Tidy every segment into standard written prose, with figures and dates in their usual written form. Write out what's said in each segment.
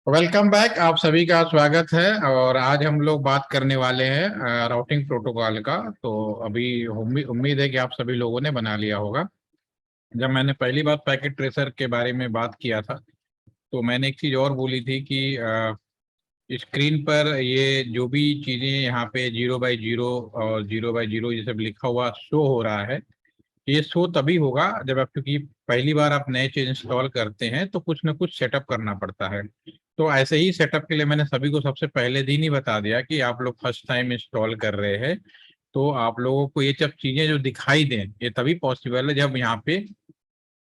Welcome back. आप सभी का स्वागत है। और आज हम लोग बात करने वाले हैं राउटिंग प्रोटोकॉल का। तो अभी उम्मीद है कि आप सभी लोगों ने बना लिया होगा। जब मैंने पहली बार पैकेट ट्रेसर के बारे में बात किया था तो मैंने एक चीज़ और बोली थी कि स्क्रीन पर ये जो भी चीज़ें यहाँ पे 0/0 और 0/0 ये सब लिखा हुआ शो हो रहा है, ये शो तभी होगा जब आप, क्योंकि पहली बार आप नए चीज इंस्टॉल करते हैं तो कुछ ना कुछ सेटअप करना पड़ता है। तो ऐसे ही सेटअप के लिए मैंने सभी को सबसे पहले दिन ही बता दिया कि आप लोग फर्स्ट टाइम इंस्टॉल कर रहे हैं तो आप लोगों को ये सब चीजें जो दिखाई दें ये तभी पॉसिबल है जब यहाँ पे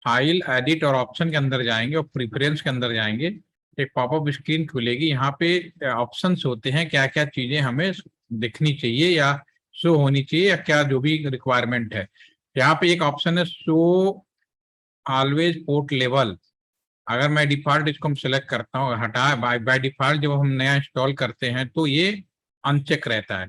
फाइल एडिट और ऑप्शन के अंदर जाएंगे और प्रिफरेंस के अंदर जाएंगे। एक पॉपअप स्क्रीन खुलेगी, यहाँ पे ऑप्शंस होते हैं क्या क्या चीजें हमें दिखनी चाहिए या शो होनी चाहिए या क्या जो भी रिक्वायरमेंट है। यहाँ पे एक ऑप्शन है शो ऑलवेज पोर्ट लेवल। अगर मैं डिफॉल्ट इसको हम सेलेक्ट करता हूँ, हटा बाय डिफॉल्ट जब हम नया इंस्टॉल करते हैं तो ये अनचेक रहता है।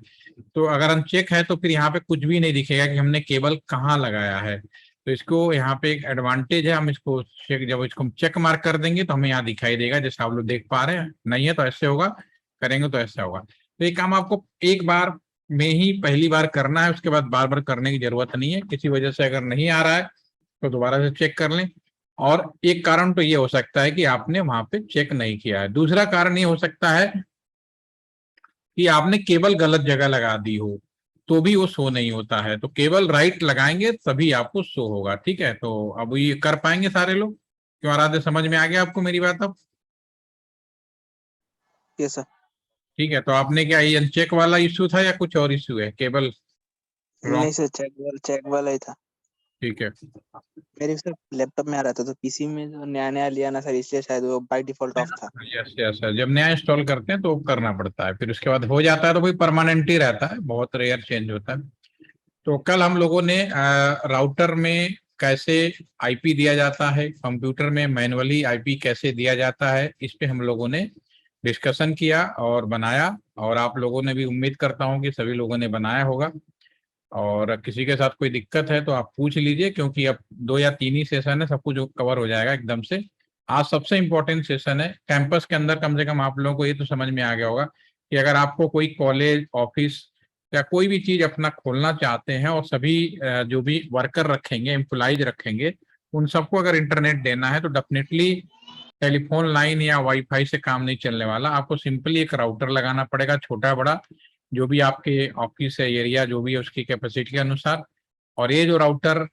तो अगर अनचेक है तो फिर यहाँ पे कुछ भी नहीं दिखेगा कि हमने केबल कहाँ लगाया है। तो इसको यहाँ पे एक एडवांटेज है, हम इसको चेक, जब इसको हम चेक मार्क कर देंगे तो हमें यहाँ दिखाई देगा जैसे आप लोग देख पा रहे हैं। नहीं है तो ऐसे होगा, करेंगे तो ऐसा होगा। तो ये काम आपको एक बार में ही पहली बार करना है, उसके बाद बार बार करने की जरूरत नहीं है। किसी वजह से अगर नहीं आ रहा है तो दोबारा से चेक कर लें। और एक कारण तो ये हो सकता है कि आपने वहां पे चेक नहीं किया है। दूसरा कारण ये हो सकता है कि आपने केबल गलत जगह लगा दी हो, तो भी वो शो नहीं होता है। तो केबल राइट लगाएंगे तभी आपको शो होगा। ठीक है, तो अब ये कर पाएंगे सारे लोग? क्यों आराध्य, समझ में आ गया आपको मेरी बात अब? Yes sir. ठीक है, तो आपने क्या ये अनचेक वाला इश्यू था या कुछ और इश्यू है? केबल नहीं रॉन्ग? सर, चेक वाला ही था। ठीक है। मेरे सर लैपटॉप में आ रहा था, तो पीसी में जो नया नया लिया ना सर, इसलिए शायद वो बाय डिफॉल्ट ऑफ था। यस यस सर, जब नया इंस्टॉल करते हैं तो करना पड़ता है, फिर उसके बाद हो जाता है तो कोई परमानेंट ही रहता है, बहुत रेयर चेंज होता है। तो कल हम लोगों ने राउटर में कैसे आईपी दिया जाता है, कंप्यूटर में मैनुअली आईपी कैसे दिया जाता है, इस पे हम लोगों ने डिस्कशन किया और बनाया। और आप लोगों ने भी, उम्मीद करता हूं कि सभी लोगों ने बनाया होगा। और किसी के साथ कोई दिक्कत है तो आप पूछ लीजिए, क्योंकि अब 2 या 3 ही सेशन है, सब कुछ कवर हो जाएगा एकदम से। आज सबसे इम्पोर्टेंट सेशन है कैंपस के अंदर। कम से कम आप लोगों को ये तो समझ में आ गया होगा कि अगर आपको कोई कॉलेज, ऑफिस या कोई भी चीज अपना खोलना चाहते हैं और सभी जो भी वर्कर रखेंगे, एम्प्लॉइज रखेंगे, उन सबको अगर इंटरनेट देना है तो डेफिनेटली टेलीफोन लाइन या वाईफाई से काम नहीं चलने वाला। आपको सिंपली एक राउटर लगाना पड़ेगा, छोटा बड़ा, जो भी आपके ऑफिस है, एरिया जो भी है उसकी कैपेसिटी के अनुसार। और ये जो राउटर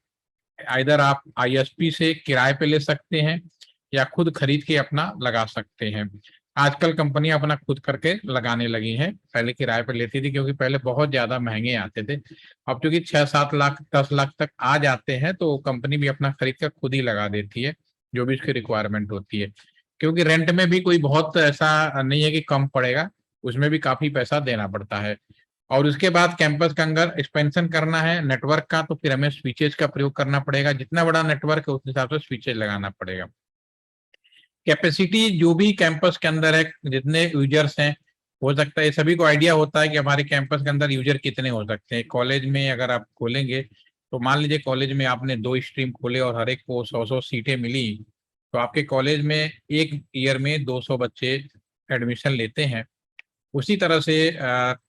इधर आप आईएसपी से किराए पे ले सकते हैं या खुद खरीद के अपना लगा सकते हैं। आजकल कंपनियां अपना खुद करके लगाने लगी हैं, पहले किराए पे लेती थी क्योंकि पहले बहुत ज्यादा महंगे आते थे। अब क्योंकि 6-7 लाख 10 लाख तक आ जाते हैं तो कंपनी भी अपना खरीद कर खुद ही लगा देती है जो भी उसकी रिक्वायरमेंट होती है। क्योंकि रेंट में भी कोई बहुत ऐसा नहीं है कि कम पड़ेगा, उसमें भी काफी पैसा देना पड़ता है। और उसके बाद कैंपस के अंदर एक्सपेंशन करना है नेटवर्क का, तो फिर हमें स्विचेज का प्रयोग करना पड़ेगा। जितना बड़ा नेटवर्क है उस हिसाब से स्विचेज लगाना पड़ेगा। कैपेसिटी जो भी कैंपस के अंदर है, जितने यूजर्स हैं, हो सकता है सभी को आइडिया होता है कि हमारे कैंपस के अंदर यूजर कितने हो सकते हैं। कॉलेज में अगर आप खोलेंगे तो मान लीजिए कॉलेज में आपने 2 स्ट्रीम खोले और हर एक को 100-100 सीटें मिली, तो आपके कॉलेज में एक ईयर में 200 बच्चे एडमिशन लेते हैं। उसी तरह से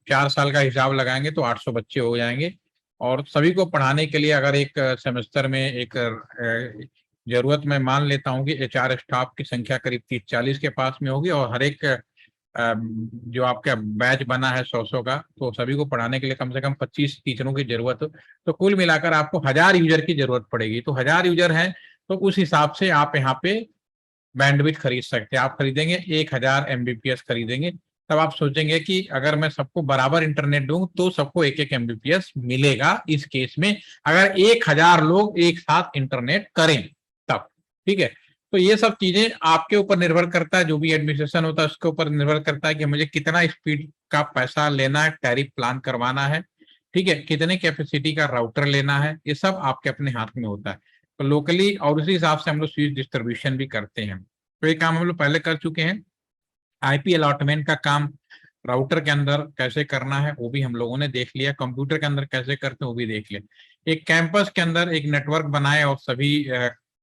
4 साल का हिसाब लगाएंगे तो 800 बच्चे हो जाएंगे। और सभी को पढ़ाने के लिए अगर एक सेमेस्टर में एक जरूरत मैं मान लेता हूँ कि एचआर स्टाफ की संख्या करीब 30-40 के पास में होगी और हर एक जो आपका बैच बना है 100-100 का, तो सभी को पढ़ाने के लिए कम से कम 25 टीचरों की जरूरत हो। तो कुल मिलाकर आपको 1000 यूजर की जरूरत पड़ेगी। तो 1000 यूजर है तो उस हिसाब से आप यहाँ पे बैंडविड्थ खरीद सकते हैं। आप खरीदेंगे 1000 MBPS खरीदेंगे, तब आप सोचेंगे कि अगर मैं सबको बराबर इंटरनेट दूं तो सबको 1-1 MBPS मिलेगा इस केस में, अगर 1000 लोग एक साथ इंटरनेट करें तब। ठीक है, तो ये सब चीजें आपके ऊपर निर्भर करता है, जो भी एडमिनिस्ट्रेशन होता है उसके ऊपर निर्भर करता है कि मुझे कितना स्पीड का पैसा लेना है, टैरिफ प्लान करवाना है, ठीक है, कितने कैपेसिटी का राउटर लेना है, ये सब आपके अपने हाथ में होता है। तो लोकली और उसी हिसाब से हम लोग स्विच डिस्ट्रीब्यूशन भी करते हैं। तो ये काम हम लोग पहले कर चुके हैं। आईपी अलॉटमेंट का काम राउटर के अंदर कैसे करना है वो भी हम लोगों ने देख लिया, कंप्यूटर के अंदर कैसे करते हैं वो भी देख लिया। एक कैंपस के अंदर एक नेटवर्क बनाए और सभी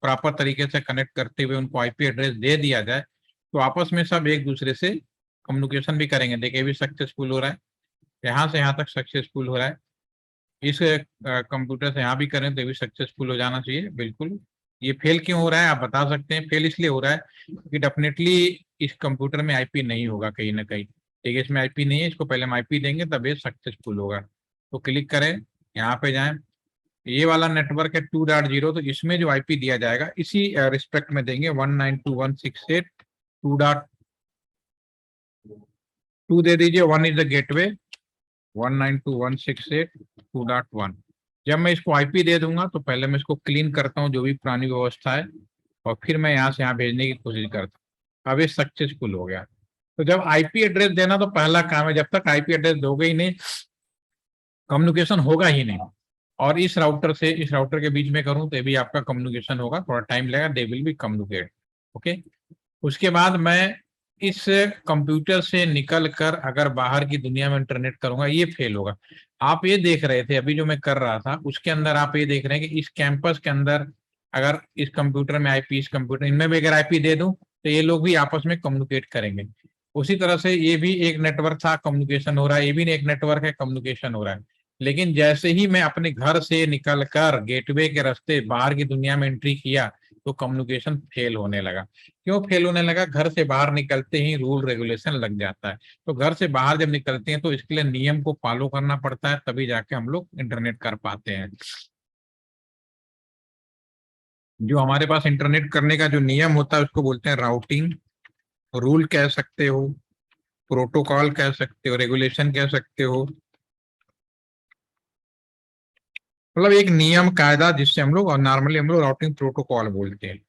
प्रॉपर तरीके से कनेक्ट करते हुए उनको आईपी एड्रेस दे दिया जाए, तो आपस में सब एक दूसरे से कम्युनिकेशन भी करेंगे। देखिए भी सक्सेसफुल हो रहा है, यहाँ से यहाँ तक सक्सेसफुल हो रहा है। इस कंप्यूटर से यहाँ भी करें तो ये भी सक्सेसफुल हो जाना चाहिए। बिल्कुल। ये फेल क्यों हो रहा है आप बता सकते हैं? फेल इसलिए हो रहा है कि डेफिनेटली इस कंप्यूटर में आईपी नहीं होगा कहीं ना कहीं। ठीक है, इसमें आईपी नहीं है, इसको पहले हम आईपी देंगे तब ये सक्सेसफुल होगा। तो क्लिक करें, यहाँ पे जाएं, ये वाला नेटवर्क है 2.0, तो इसमें जो आईपी दिया जाएगा इसी रिस्पेक्ट में देंगे। 192.168.2.2 दे दीजिए। 1 इज द गेटवे, 192.168.2.1। जब मैं इसको आईपी दे दूंगा तो पहले मैं इसको क्लीन करता हूँ जो भी पुरानी व्यवस्था है, और फिर मैं यहाँ से यहाँ भेजने की कोशिश करता हूँ। अब ये सक्सेसफुल हो गया। तो जब आईपी एड्रेस देना तो पहला काम है, जब तक आईपी एड्रेस दोगे ही नहीं कम्युनिकेशन होगा ही नहीं। और इस राउटर से इस राउटर के बीच में करूं तो भी आपका कम्युनिकेशन होगा, थोड़ा टाइम लगेगा, they will be communicate. Okay. उसके बाद मैं इस कंप्यूटर से निकल कर अगर बाहर की दुनिया में इंटरनेट करूंगा, ये फेल होगा। आप ये देख रहे थे अभी जो मैं कर रहा था उसके अंदर, आप ये देख रहे हैं कि इस कैंपस के अंदर अगर इस कंप्यूटर में आईपी, इस कंप्यूटर इनमें भी अगर आईपी दे दूं तो ये लोग भी आपस में कम्युनिकेट करेंगे। उसी तरह से ये भी एक नेटवर्क था, कम्युनिकेशन हो रहा है, ये भी एक नेटवर्क है, कम्युनिकेशन हो रहा है। लेकिन जैसे ही मैं अपने घर से निकल कर गेटवे के रास्ते बाहर की दुनिया में एंट्री किया तो कम्युनिकेशन फेल होने लगा। क्यों फेल होने लगा? घर से बाहर निकलते ही रूल रेगुलेशन लग जाता है। तो घर से बाहर जब निकलते हैं तो इसके लिए नियम को फॉलो करना पड़ता है, तभी जाके हम लोग इंटरनेट कर पाते हैं। जो हमारे पास इंटरनेट करने का जो नियम होता है उसको बोलते हैं राउटिंग रूल कह सकते हो, प्रोटोकॉल कह सकते हो, रेगुलेशन कह सकते हो। मतलब एक नियम कायदा जिससे हम लोग, और नॉर्मली हम लोग राउटिंग प्रोटोकॉल बोलते हैं।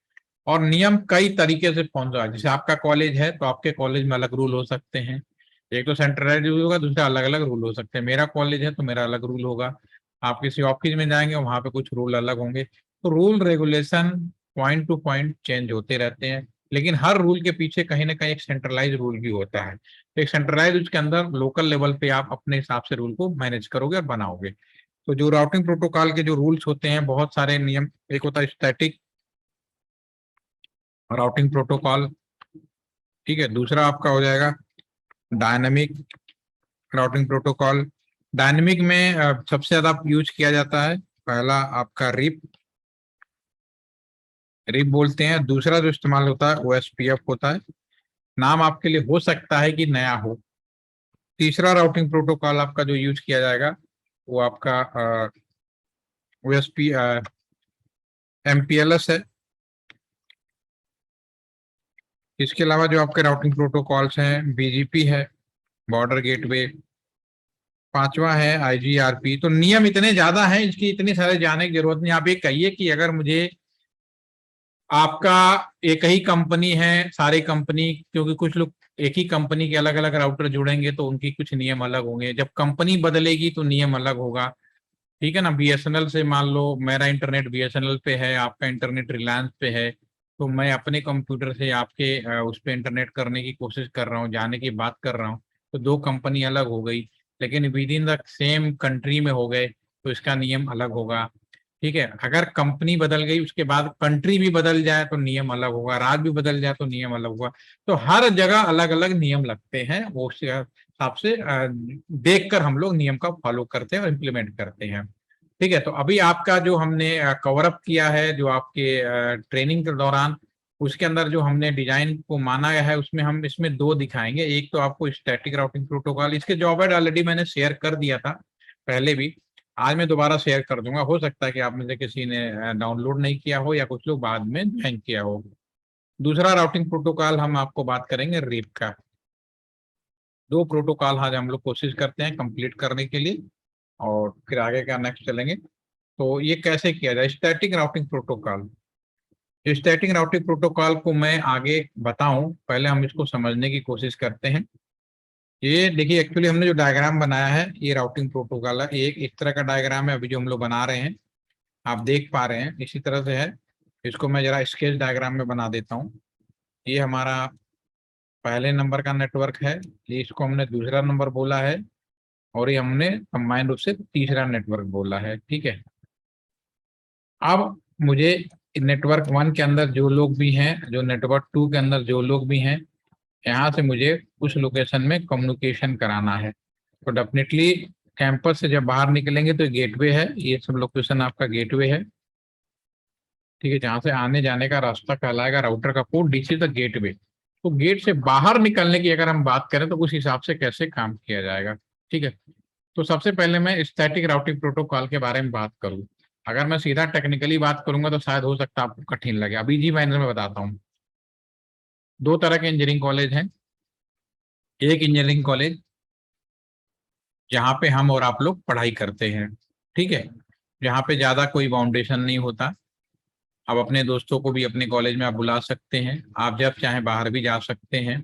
और नियम कई तरीके से पहुंचा है। जैसे आपका कॉलेज है तो आपके कॉलेज में अलग रूल हो सकते हैं, एक तो सेंट्रलाइज रूल होगा, दूसरा अलग अलग रूल हो सकते हैं। मेरा कॉलेज है तो मेरा अलग रूल होगा, आप किसी ऑफिस में जाएंगे वहां पे कुछ रूल अलग होंगे। तो rule regulation point two point change होते रहते हैं, लेकिन हर रूल के पीछे कहीं ना कहीं एक सेंट्रलाइज रूल भी होता है। तो एक सेंट्रलाइज, उसके अंदर लोकल लेवल पे आप अपने हिसाब से रूल को मैनेज करोगे और बनाओगे। तो जो राउटिंग प्रोटोकॉल के जो रूल्स होते हैं, बहुत सारे नियम, एक होता है स्टैटिक राउटिंग प्रोटोकॉल, ठीक है। दूसरा आपका हो जाएगा डायनामिक राउटिंग प्रोटोकॉल। डायनामिक में सबसे ज्यादा यूज किया जाता है पहला आपका रिप रिप बोलते हैं। दूसरा जो इस्तेमाल होता है ओएसपीएफ होता है, नाम आपके लिए हो सकता है कि नया हो। तीसरा राउटिंग प्रोटोकॉल आपका जो यूज किया जाएगा वो आपका ओएसपी एमपीएलएस है। इसके अलावा जो आपके राउटिंग प्रोटोकॉल्स हैं बीजीपी है, बॉर्डर गेटवे। पांचवा है आईजीआरपी। तो नियम इतने ज्यादा हैं, इसकी इतनी सारे जाने की जरूरत नहीं। आप ये कहिए कि अगर मुझे आपका एक ही कंपनी है, सारी कंपनी, क्योंकि कुछ लोग एक ही कंपनी के अलग अलग राउटर जुड़ेंगे तो उनकी कुछ नियम अलग होंगे, जब कंपनी बदलेगी तो नियम अलग होगा। ठीक है ना। बीएसएनएल से मान लो मेरा इंटरनेट बीएसएनएल पे है, आपका इंटरनेट रिलायंस पे है, तो मैं अपने कंप्यूटर से आपके उस पे इंटरनेट करने की कोशिश कर रहा हूँ, जाने की बात कर रहा हूँ, तो दो कंपनी अलग हो गई। लेकिन with in the same country में हो गए तो इसका नियम अलग होगा। ठीक है। अगर कंपनी बदल गई उसके बाद कंट्री भी बदल जाए तो नियम अलग होगा, राज्य भी बदल जाए तो नियम अलग होगा। तो हर जगह अलग अलग नियम लगते हैं, वो उस हिसाब से देख कर हम लोग नियम का फॉलो करते हैं और इम्प्लीमेंट करते हैं। ठीक है। तो अभी आपका जो हमने कवर अप किया है जो आपके ट्रेनिंग के दौरान, उसके अंदर जो हमने डिजाइन को माना गया है उसमें हम इसमें दो दिखाएंगे। एक तो आपको स्टैटिक राउटिंग प्रोटोकॉल, इसके जॉब एड ऑलरेडी मैंने शेयर कर दिया था पहले भी, आज मैं दोबारा शेयर कर दूंगा। हो सकता है कि आप में से किसी ने डाउनलोड नहीं किया हो या कुछ लोग बाद में ज्वाइन किया हो। दूसरा राउटिंग प्रोटोकॉल हम आपको बात करेंगे रिप का। दो प्रोटोकॉल आज हम लोग कोशिश करते हैं कंप्लीट करने के लिए, और फिर आगे का नेक्स्ट चलेंगे। तो ये कैसे किया जाए static routing protocol. Static routing protocol को मैं आगे बताऊं, पहले हम इसको समझने की कोशिश करते हैं। ये देखिए, एक्चुअली हमने जो डायग्राम बनाया है ये राउटिंग प्रोटोकॉल है। एक इस तरह का डायग्राम है अभी जो हम लोग बना रहे हैं, आप देख पा रहे हैं इसी तरह से है। इसको मैं जरा स्केच डायग्राम में बना देता हूँ। ये हमारा पहले नंबर का नेटवर्क है, ये इसको हमने दूसरा नंबर बोला है, और ये हमने कंबाइंड रूप से तीसरा नेटवर्क बोला है। ठीक है। अब मुझे नेटवर्क 1 के अंदर जो लोग भी हैं, जो नेटवर्क 2 के अंदर जो लोग भी हैं, यहाँ से मुझे उस लोकेशन में कम्युनिकेशन कराना है। तो डेफिनेटली कैंपस से जब बाहर निकलेंगे तो गेटवे है, ये सब लोकेशन आपका गेटवे है, ठीक है, जहाँ से आने जाने का रास्ता कहलाएगा राउटर का code, this is the gateway. तो गेट से बाहर निकलने की अगर हम बात करें तो उस हिसाब से कैसे काम किया जाएगा, ठीक है। तो सबसे पहले मैं स्टैटिक राउटिंग प्रोटोकॉल के बारे में बात करूँ। अगर मैं सीधा टेक्निकली बात करूंगा तो शायद हो सकता है आपको कठिन लगे, अभी जी मैं बताता हूँ। दो तरह के इंजीनियरिंग कॉलेज हैं। एक इंजीनियरिंग कॉलेज जहाँ पे हम और आप लोग पढ़ाई करते हैं, ठीक है, जहाँ पे ज्यादा कोई बाउंडेशन नहीं होता। आप अपने दोस्तों को भी अपने कॉलेज में आप बुला सकते हैं, आप जब चाहे बाहर भी जा सकते हैं,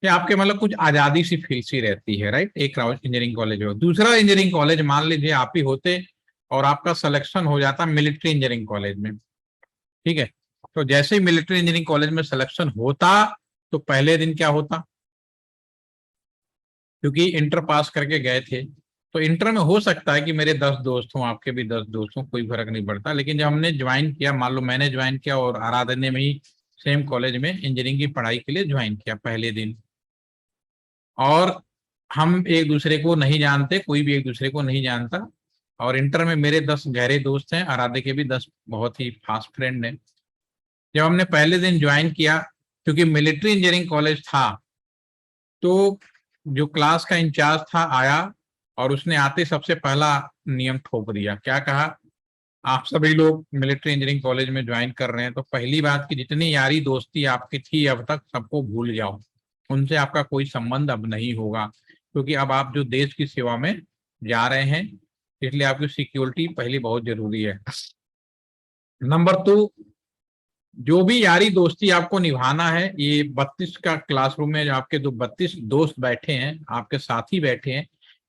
या आपके मतलब कुछ आजादी सी फील सी रहती है, राइट। एक इंजीनियरिंग कॉलेज हो। दूसरा इंजीनियरिंग कॉलेज मान लीजिए आप ही होते और आपका सिलेक्शन हो जाता मिलिट्री इंजीनियरिंग कॉलेज में, ठीक है। तो जैसे ही मिलिट्री इंजीनियरिंग कॉलेज में सिलेक्शन होता तो पहले दिन क्या होता, क्योंकि इंटर पास करके गए थे तो इंटर में हो सकता है कि मेरे 10 दोस्त हों, आपके भी 10 दोस्त हों, कोई फर्क नहीं पड़ता। लेकिन जब हमने ज्वाइन किया, मान लो मैंने ज्वाइन किया और आराधन्य में ही सेम कॉलेज में इंजीनियरिंग की पढ़ाई के लिए ज्वाइन किया पहले दिन, और हम एक दूसरे को नहीं जानते, कोई भी एक दूसरे को नहीं जानता, और इंटर में मेरे 10 गहरे दोस्त हैं, आराध्य के भी 10 बहुत ही फास्ट फ्रेंड हैं। जब हमने पहले दिन ज्वाइन किया, क्योंकि मिलिट्री इंजीनियरिंग कॉलेज था, तो जो क्लास का इंचार्ज था आया और उसने आते सबसे पहला नियम ठोक दिया। क्या कहा, आप सभी लोग मिलिट्री इंजीनियरिंग कॉलेज में ज्वाइन कर रहे हैं तो पहली बात कि जितनी यारी दोस्ती आपकी थी अब तक सबको भूल जाओ, उनसे आपका कोई संबंध अब नहीं होगा, क्योंकि अब आप जो देश की सेवा में जा रहे हैं, इसलिए आपकी सिक्योरिटी पहली बहुत जरूरी है। नंबर 2, जो भी यारी दोस्ती आपको निभाना है, ये 32 का क्लासरूम में जो आपके 32 दोस्त बैठे हैं, आपके साथी बैठे हैं,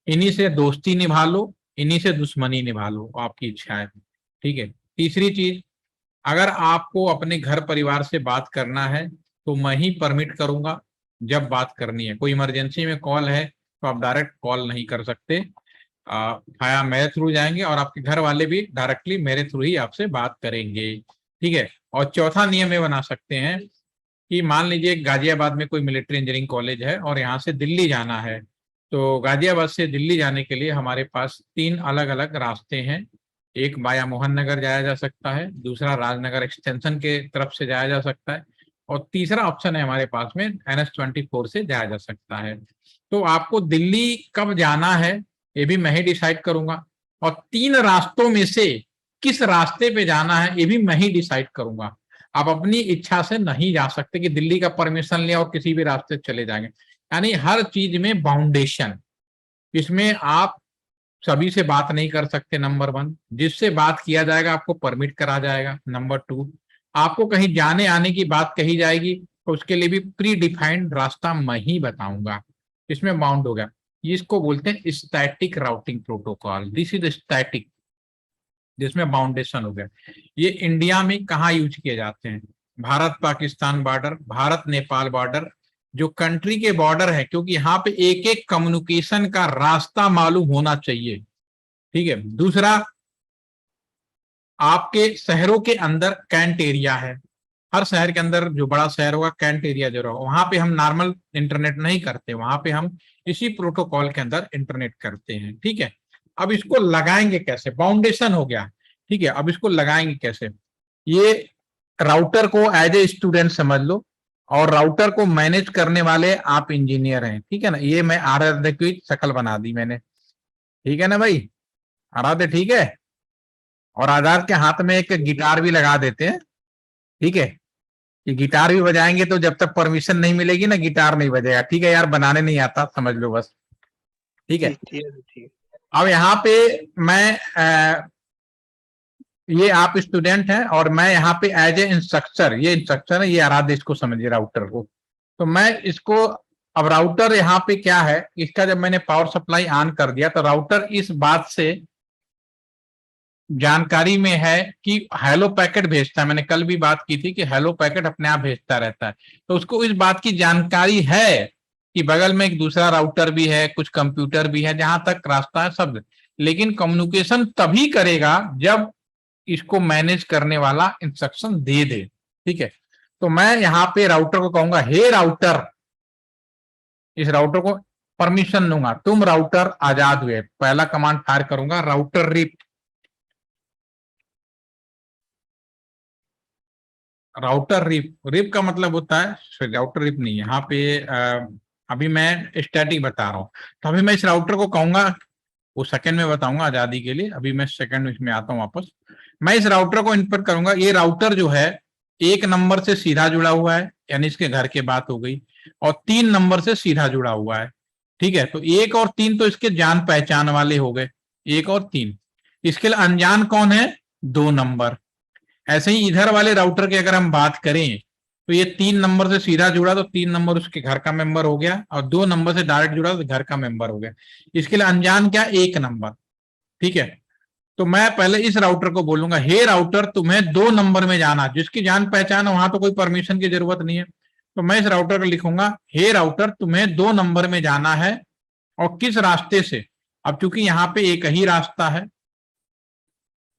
इन्हीं से दोस्ती निभा लो, इन्हीं से दुश्मनी निभा लो, आपकी इच्छा है, ठीक है। तीसरी चीज, अगर आपको अपने घर परिवार से बात करना है तो मैं ही परमिट करूंगा जब बात करनी है। कोई इमरजेंसी में कॉल है तो आप डायरेक्ट कॉल नहीं कर सकते, या मेरे थ्रू जाएंगे और आपके घर वाले भी डायरेक्टली मेरे थ्रू ही आपसे बात करेंगे, ठीक है। और चौथा नियम ये बना सकते हैं कि मान लीजिए गाजियाबाद में कोई मिलिट्री इंजीनियरिंग कॉलेज है और यहाँ से दिल्ली जाना है, तो गाजियाबाद से दिल्ली जाने के लिए हमारे पास 3 अलग अलग रास्ते हैं। एक बाया मोहन नगर जाया जा सकता है, दूसरा राजनगर एक्सटेंशन के तरफ से जाया जा सकता है, और तीसरा ऑप्शन है हमारे पास में NH-24 से जाया जा सकता है। तो आपको दिल्ली कब जाना है ये भी मैं ही डिसाइड करूंगा, और 3 रास्तों में से किस रास्ते पे जाना है ये भी मैं ही डिसाइड करूंगा। आप अपनी इच्छा से नहीं जा सकते कि दिल्ली का परमिशन लिया और किसी भी रास्ते चले जाएंगे, यानी हर चीज में बाउंडेशन। इसमें आप सभी से बात नहीं कर सकते, नंबर 1। जिससे बात किया जाएगा आपको परमिट करा जाएगा, नंबर 2। आपको कहीं जाने आने की बात कही जाएगी तो उसके लिए भी प्री डिफाइंड रास्ता मैं ही बताऊंगा, इसमें बाउंड हो गया। इसको बोलते हैं static routing protocol, this is static, जिसमें बाउंडेशन हो गया। ये इंडिया में कहाँ यूज किए जाते हैं, भारत पाकिस्तान बॉर्डर, भारत नेपाल बॉर्डर, जो कंट्री के बॉर्डर है, क्योंकि यहाँ पे एक एक कम्युनिकेशन का रास्ता मालूम होना चाहिए, ठीक है। दूसरा, आपके शहरों के अंदर कैंट एरिया है, हर शहर के अंदर जो बड़ा शहर होगा कैंट एरिया जो होगा, वहां पे हम नॉर्मल इंटरनेट नहीं करते, वहां पे हम इसी प्रोटोकॉल के अंदर इंटरनेट करते हैं, ठीक है। अब इसको लगाएंगे कैसे, बाउंडेशन हो गया, ठीक है। अब इसको लगाएंगे कैसे, ये राउटर को एज ए स्टूडेंट समझ लो, और राउटर को मैनेज करने वाले आप इंजीनियर हैं, ठीक है ना। ये मैं आराध्य की शक्ल बना दी मैंने, ठीक है ना भाई, आराध्य ठीक है। और आजाद के हाथ में एक गिटार भी लगा देते हैं, ठीक है। ये गिटार भी बजाएंगे तो जब तक परमिशन नहीं मिलेगी ना गिटार नहीं बजेगा, ठीक है यार, बनाने नहीं आता समझ लो बस, ठीक है। ठीक है ठीक है। अब यहाँ पे मैं ये आप स्टूडेंट हैं और मैं यहाँ पे एज ए इंस्ट्रक्टर, ये इंस्ट्रक्टर है, ये आराध्य इसको समझिए राउटर को। तो मैं इसको, अब राउटर यहाँ पे क्या है, इसका जब मैंने पावर सप्लाई ऑन कर दिया तो राउटर इस बात से जानकारी में है कि हेलो पैकेट भेजता है। मैंने कल भी बात की थी कि हेलो पैकेट अपने आप भेजता रहता है, तो उसको इस बात की जानकारी है कि बगल में एक दूसरा राउटर भी है, कुछ कंप्यूटर भी है, जहां तक रास्ता है सब। लेकिन कम्युनिकेशन तभी करेगा जब इसको मैनेज करने वाला इंस्ट्रक्शन दे दे, ठीक है। तो मैं यहाँ पे राउटर को कहूंगा, हे राउटर, इस राउटर को परमिशन दूंगा, तुम राउटर आजाद हुए। पहला कमांड फायर करूंगा, router RIP. Router RIP, RIP का मतलब होता है, राउटर रिप नहीं, यहाँ पे अभी मैं स्टैटिक बता रहा हूँ। तो अभी मैं इस राउटर को कहूंगा, वो सेकंड में बताऊंगा आजादी के लिए, अभी मैं सेकंड इसमें आता हूँ वापस। मैं इस राउटर को इनपुट करूंगा, ये राउटर जो है 1 नंबर से सीधा जुड़ा हुआ है, यानी इसके घर की बात हो गई, और 3 नंबर से सीधा जुड़ा हुआ है। ठीक है, तो 1 और 3 तो इसके जान पहचान वाले हो गए, 1 और 3। इसके लिए अनजान कौन है, 2 नंबर। ऐसे ही इधर वाले राउटर की अगर हम बात करें, तो ये 3 नंबर से सीधा जुड़ा, तो 3 नंबर उसके घर का मेंबर हो गया, और 2 नंबर से डायरेक्ट जुड़ा तो घर का मेंबर हो गया। इसके लिए अनजान क्या, 1 नंबर। ठीक है, तो मैं पहले इस राउटर को बोलूंगा, हे राउटर तुम्हें 2 नंबर में जाना, जिसकी जान पहचान है वहां तो कोई परमिशन की जरूरत नहीं है। तो मैं इस राउटर को लिखूंगा, हे राउटर तुम्हें 2 नंबर में जाना है, और किस रास्ते से। अब चूंकि यहाँ पे एक ही रास्ता है,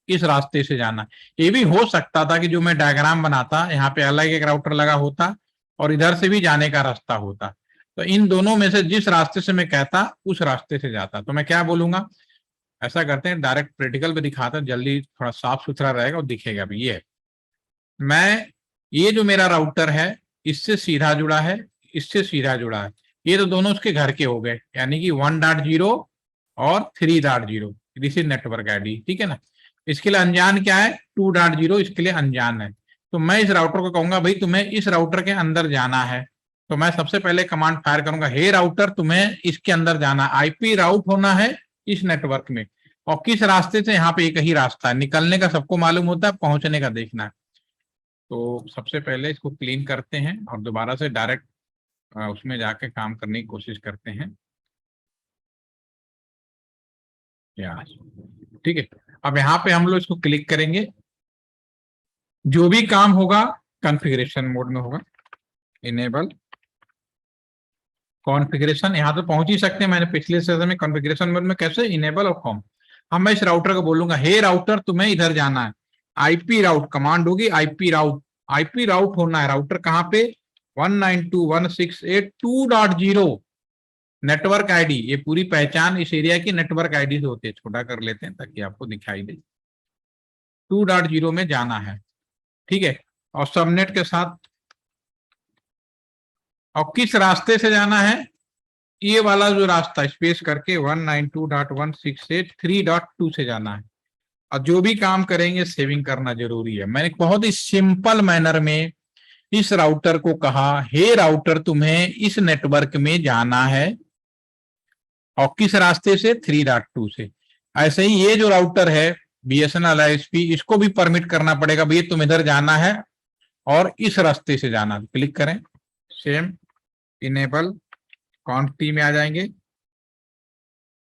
किस रास्ते से जाना। ये भी हो सकता था कि जो मैं डायग्राम बनाता, यहाँ पे अलग एक राउटर लगा होता और इधर से भी जाने का रास्ता होता। तो इन दोनों में से जिस रास्ते से मैं कहता, उस रास्ते से जाता। तो मैं क्या बोलूंगा, ऐसा करते हैं, डायरेक्ट प्रैक्टिकल पे दिखाता, जल्दी थोड़ा साफ सुथरा रहेगा और दिखेगा भी। ये मैं, ये जो मेरा राउटर है, इससे सीधा जुड़ा है, इससे सीधा जुड़ा है, ये तो दोनों उसके घर के हो गए, यानी कि 1.0 और 3.0, दिस इज नेटवर्क आईडी। ठीक है ना। इसके लिए अनजान क्या है, 2.0, इसके लिए अनजान है। तो मैं इस राउटर को कहूंगा, भाई तुम्हें इस राउटर के अंदर जाना है। तो मैं सबसे पहले कमांड फायर करूंगा, हे राउटर तुम्हें इसके अंदर जाना, आईपी राउट होना है इस नेटवर्क में, और किस रास्ते से, यहाँ पे एक ही रास्ता है, निकलने का सबको मालूम होता है, पहुंचने का देखना है। तो सबसे पहले इसको क्लीन करते हैं और दोबारा से डायरेक्ट उसमें जाके काम करने की कोशिश करते हैं। ठीक है, अब यहाँ पे हम लोग इसको क्लिक करेंगे, जो भी काम होगा कॉन्फ़िगरेशन मोड में होगा। इनेबल कॉन्फ़िगरेशन, यहाँ तो पहुंच ही सकते हैं, मैंने पिछले सेशन में कॉन्फ़िगरेशन मोड में कैसे, इनेबल और कॉम। अब मैं इस राउटर को बोलूंगा, हे राउटर तुम्हें इधर जाना है, आईपी राउट कमांड होगी, आईपी राउट, आईपी राउट होना है, राउटर कहाँ पे, 192.168.2.0 नेटवर्क आईडी। ये पूरी पहचान इस एरिया की नेटवर्क आईडी से होती है, छोटा कर लेते हैं ताकि आपको दिखाई दे। 2.0 में जाना है, ठीक है, और सबनेट के साथ। और किस रास्ते से जाना है, ये वाला जो रास्ता स्पेस करके 192.168.3.2 से जाना है। और जो भी काम करेंगे सेविंग करना जरूरी है। मैंने बहुत ही सिंपल मैनर में इस राउटर को कहा, हे राउटर तुम्हें इस नेटवर्क में जाना है, और किस रास्ते से, 3.2 से। ऐसे ही ये जो राउटर है बीएसएनएल आईएसपी, इसको भी परमिट करना पड़ेगा, भैया तुम इधर जाना है और इस रास्ते से जाना। क्लिक करें, सेम इनेबल क्वांटिटी में आ जाएंगे।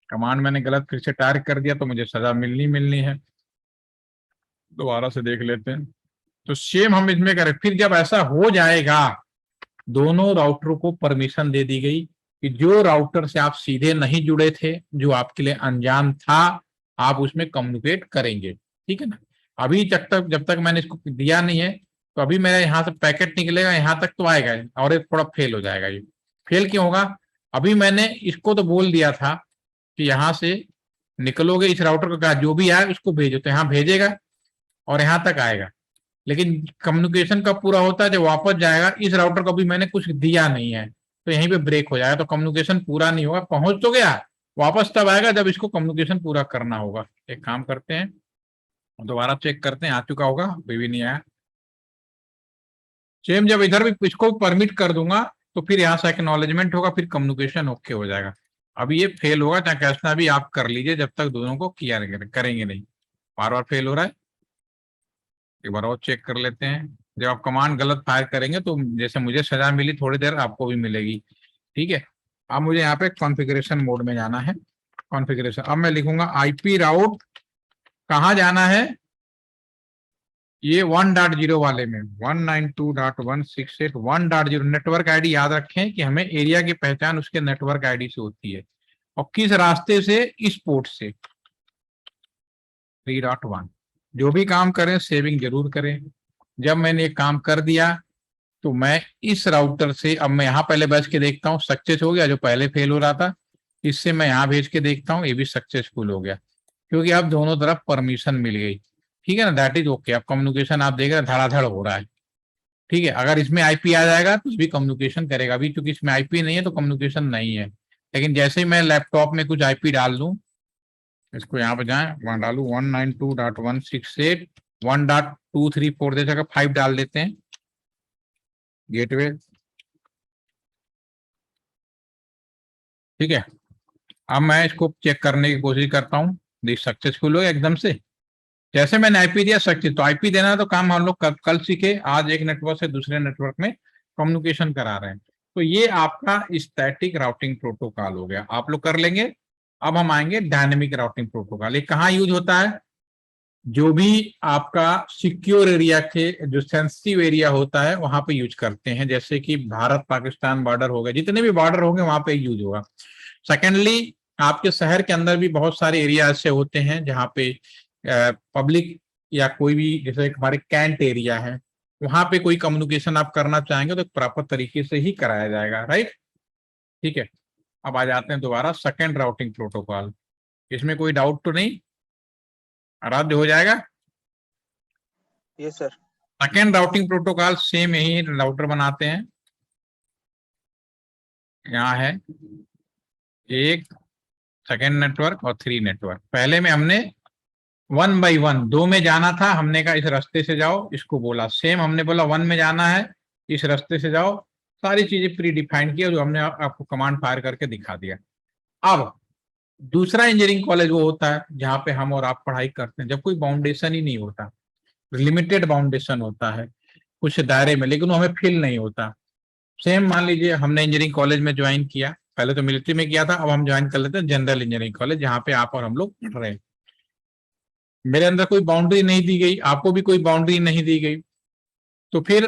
कमांड मैंने गलत फिर से टाइप कर दिया तो मुझे सजा मिलनी है, दोबारा से देख लेते हैं। तो सेम हम इसमें करें। फिर जब ऐसा हो जाएगा, दोनों राउटरों को परमिशन दे दी गई कि जो राउटर से आप सीधे नहीं जुड़े थे, जो आपके लिए अनजान था, आप उसमें कम्युनिकेट करेंगे। ठीक है ना। अभी जब तक मैंने इसको दिया नहीं है, तो अभी मेरा यहाँ से पैकेट निकलेगा, यहाँ तक तो आएगा और एक थोड़ा फेल हो जाएगा। ये फेल क्यों होगा, अभी मैंने इसको तो बोल दिया था कि यहाँ से निकलोगे, इस राउटर को कहा जो भी आए उसको भेजो, तो यहाँ भेजेगा और यहाँ तक आएगा। लेकिन कम्युनिकेशन कब पूरा होता है, जब वापस जाएगा, इस राउटर को भी मैंने कुछ दिया नहीं है, तो यहीं पे ब्रेक हो जाएगा, तो कम्युनिकेशन पूरा नहीं होगा। पहुंच तो गया, वापस तब आएगा जब इसको कम्युनिकेशन पूरा करना होगा। एक काम करते हैं, दोबारा चेक करते हैं, आ चुका होगा, अभी भी नहीं आया। सेम जब इधर भी इसको परमिट कर दूंगा, तो फिर यहाँ से एक्नॉलेजमेंट होगा, फिर कम्युनिकेशन ओके हो जाएगा। अभी ये फेल होगा, चाहे कैसा भी आप कर लीजिए, जब तक दोनों को किया करेंगे नहीं। बार बार फेल हो रहा है, एक बार और चेक कर लेते हैं। जब आप कमांड गलत फायर करेंगे तो जैसे मुझे सजा मिली, थोड़ी देर आपको भी मिलेगी। ठीक है, अब मुझे यहाँ पे कॉन्फ़िगरेशन मोड में जाना है। कॉन्फ़िगरेशन, अब मैं लिखूंगा आईपी राउट, कहाँ जाना है, ये 1.0 वाले में, 192.168.1.0 नेटवर्क आईडी। याद रखें कि हमें एरिया की पहचान उसके नेटवर्क आईडी से होती है, और किस रास्ते से, इस पोर्ट से 3.1। जो भी काम करें सेविंग जरूर करें। जब मैंने एक काम कर दिया, तो मैं इस राउटर से अब मैं यहाँ पहले भेज के देखता हूँ, सक्सेस हो गया, जो पहले फेल हो रहा था इससे मैं यहाँ भेज के देखता हूँ, ये भी सक्सेसफुल हो गया, क्योंकि अब दोनों तरफ परमिशन मिल गई। ठीक है ना, दैट इज ओके। अब कम्युनिकेशन आप देख रहे हैं धड़ाधड़ हो रहा है। ठीक है, अगर इसमें आईपी आ जाएगा तो भी कम्युनिकेशन करेगा। अभी क्योंकि इसमें आईपी नहीं है तो कम्युनिकेशन नहीं है, लेकिन जैसे ही मैं लैपटॉप में कुछ आईपी डाल दूं, इसको यहाँ पे जाए, वहां डालू 192.168.1.234 दे जगह 5 डाल देते हैं गेटवे। ठीक है, अब मैं इसको चेक करने की कोशिश करता हूँ, देख सक्सेसफुल हो एकदम से। जैसे मैंने आईपी दिया सक्सेस, तो आईपी देना तो काम हम लोग कल सीखे, आज एक नेटवर्क से दूसरे नेटवर्क में कम्युनिकेशन करा रहे हैं। तो ये आपका स्टैटिक राउटिंग प्रोटोकॉल हो गया, आप लोग कर लेंगे। अब हम आएंगे डायनेमिक राउटिंग प्रोटोकॉल। ये कहाँ यूज होता है? जो भी आपका सिक्योर एरिया के जो सेंसिटिव एरिया होता है वहां पे यूज करते हैं, जैसे कि भारत पाकिस्तान बॉर्डर हो गए, जितने भी बॉर्डर होंगे वहां पे यूज होगा। सेकेंडली, आपके शहर के अंदर भी बहुत सारे एरिया ऐसे होते हैं जहाँ पे पब्लिक या कोई भी, जैसे हमारे कैंट एरिया है, वहां पे कोई कम्युनिकेशन आप करना चाहेंगे तो प्रॉपर तरीके से ही कराया जाएगा, राइट। ठीक है, अब आ जाते हैं दोबारा सेकेंड राउटिंग प्रोटोकॉल। इसमें कोई डाउट तो नहीं, आराध्य हो जाएगा। Yes sir. Second routing protocol same यही राउटर बनाते हैं। यहाँ है एक सेकेंड नेटवर्क और 3 नेटवर्क। पहले में हमने 1 बाई 1 2 में जाना था, हमने कहा इस रास्ते से जाओ, इसको बोला सेम, हमने बोला 1 में जाना है इस रास्ते से जाओ, सारी चीजें प्री डिफाइंड किया जो हमने आपको कमांड फायर करके दिखा दिया। अब दूसरा इंजीनियरिंग कॉलेज वो होता है जहाँ पे हम और आप पढ़ाई करते हैं, जब कोई बाउंडेशन ही नहीं होता, लिमिटेड बाउंडेशन होता है कुछ दायरे में, लेकिन वो हमें फील नहीं होता। सेम मान लीजिए हमने इंजीनियरिंग कॉलेज में ज्वाइन किया, पहले तो मिलिट्री में किया था, अब हम ज्वाइन कर लेते हैं जनरल इंजीनियरिंग कॉलेज जहाँ पे आप और हम लोग पढ़ रहे हैं। मेरे अंदर कोई बाउंड्री नहीं दी गई, आपको भी कोई बाउंड्री नहीं दी गई, तो फिर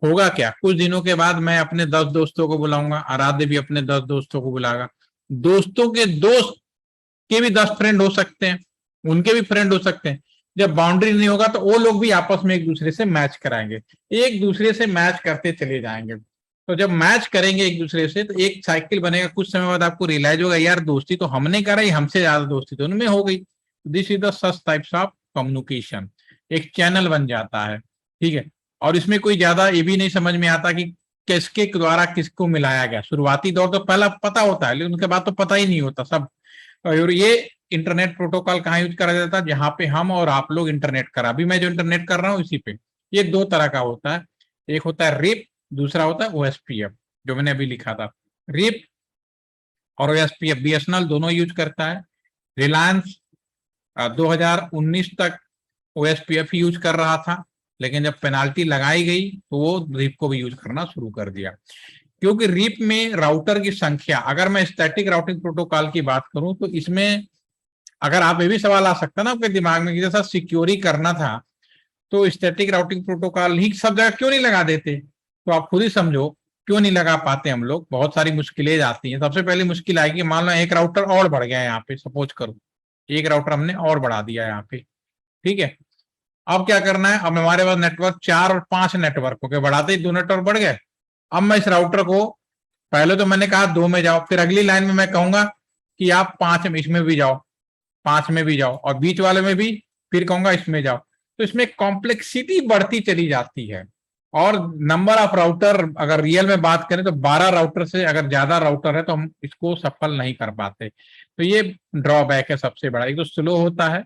होगा क्या? कुछ दिनों के बाद मैं अपने 10 दोस्तों को बुलाऊंगा, आराध्य भी अपने 10 दोस्तों को बुलाएगा, दोस्तों के दोस्त के भी 10 फ्रेंड हो सकते हैं, उनके भी फ्रेंड हो सकते हैं। जब बाउंड्री नहीं होगा तो वो लोग भी आपस में एक दूसरे से मैच कराएंगे, एक दूसरे से मैच करते चले जाएंगे। तो जब मैच करेंगे एक दूसरे से तो एक साइकिल बनेगा, कुछ समय बाद आपको रियलाइज होगा यार दोस्ती तो हमने करा, हमसे ज्यादा दोस्ती तो उनमें हो गई। This is the such types of communication, एक चैनल बन जाता है। ठीक है, और इसमें कोई ज्यादा ये भी नहीं समझ में आता कि किसके द्वारा किसको मिलाया गया। शुरुआती दौर तो पहला पता होता है, लेकिन उनके बाद तो पता ही नहीं होता सब। और ये इंटरनेट प्रोटोकॉल कहाँ यूज करा जाता है? जहाँ पे हम और आप लोग इंटरनेट करा, अभी मैं जो इंटरनेट कर रहा हूँ इसी पे। ये 2 तरह का होता है, एक होता है रिप, दूसरा होता है ओएसपीएफ, जो मैंने अभी लिखा था। रिप और ओएसपीएफ बीएसएनएल दोनों यूज करता है। रिलायंस 2019 तक ओएसपीएफ ही यूज कर रहा था, लेकिन जब पेनाल्टी लगाई गई तो वो रिप को भी यूज करना शुरू कर दिया, क्योंकि रिप में राउटर की संख्या, अगर मैं स्टैटिक राउटिंग प्रोटोकॉल की बात करूं तो इसमें अगर आप ये भी सवाल आ सकता है ना आपके दिमाग में कि जैसा सिक्योरी करना था तो स्टैटिक राउटिंग प्रोटोकॉल ही सब जगह क्यों नहीं लगा देते? तो आप खुद ही समझो क्यों नहीं लगा पाते हम लोग। बहुत सारी मुश्किलें आती हैं। सबसे पहली मुश्किल आएगी, मान लो एक राउटर और बढ़ गया है यहाँ पे, सपोज करो एक राउटर हमने और बढ़ा दिया यहाँ पे। ठीक है, अब क्या करना है? अब हमारे पास नेटवर्क 4 और 5 नेटवर्क हो गए, बढ़ाते ही 2 नेटवर्क बढ़ गए। अब मैं इस राउटर को, पहले तो मैंने कहा 2 में जाओ, फिर अगली लाइन में मैं कहूंगा कि आप 5 में, इसमें भी जाओ, 5 में भी जाओ, और बीच वाले में भी फिर कहूंगा इसमें जाओ। तो इसमें कॉम्प्लेक्सिटी बढ़ती चली जाती है। और नंबर ऑफ राउटर अगर रियल में बात करें तो 12 राउटर से अगर ज्यादा राउटर है तो हम इसको सफल नहीं कर पाते। तो ये ड्रॉबैक है सबसे बड़ा। एक तो स्लो होता है